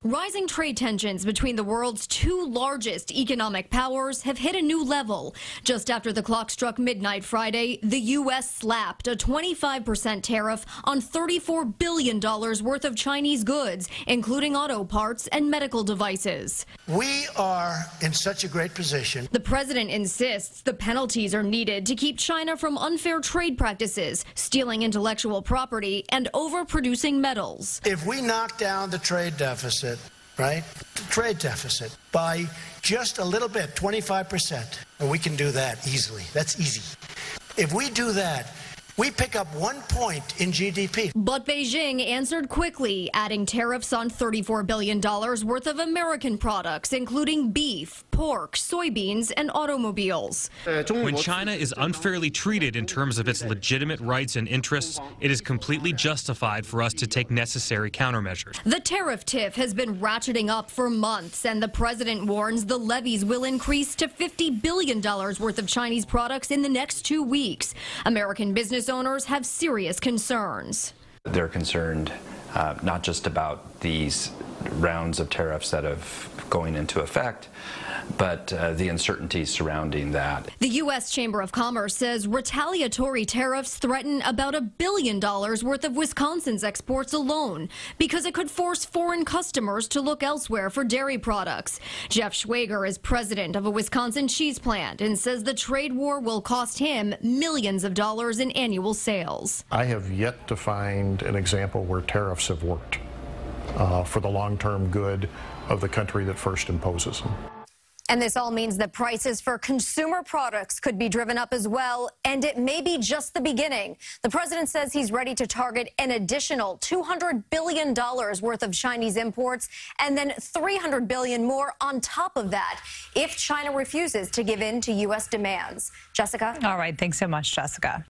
Rising trade tensions between the world's two largest economic powers have hit a new level. Just after the clock struck midnight Friday, the U.S. slapped a 25% tariff on $34 billion worth of Chinese goods, including auto parts and medical devices. We are in such a great position. The president insists the penalties are needed to keep China from unfair trade practices, stealing intellectual property, and overproducing metals. If we knock down the trade deficit, right? The trade deficit by just a little bit, 25%. And we can do that easily. That's easy. If we do that, we pick up 1 point in GDP. But Beijing answered quickly, adding tariffs on $34 billion worth of American products, including beef, pork, soybeans, and automobiles. When China is unfairly treated in terms of its legitimate rights and interests, it is completely justified for us to take necessary countermeasures. The tariff tiff has been ratcheting up for months, and the president warns the levies will increase to $50 billion worth of Chinese products in the next 2 weeks. American business owners have serious concerns. They're concerned not just about these rounds of tariffs that have going into effect, but the uncertainties surrounding that. The U.S. Chamber of Commerce says retaliatory tariffs threaten about $1 billion worth of Wisconsin's exports alone because it could force foreign customers to look elsewhere for dairy products. Jeff Schwager is president of a Wisconsin cheese plant and says the trade war will cost him millions of dollars in annual sales. I have yet to find an example where tariffs have worked for the long-term good of the country that first imposes them. And this all means that prices for consumer products could be driven up as well, and it may be just the beginning. The president says he's ready to target an additional $200 billion worth of Chinese imports and then $300 billion more on top of that if China refuses to give in to U.S. demands. Jessica? All right. Thanks so much, Jessica.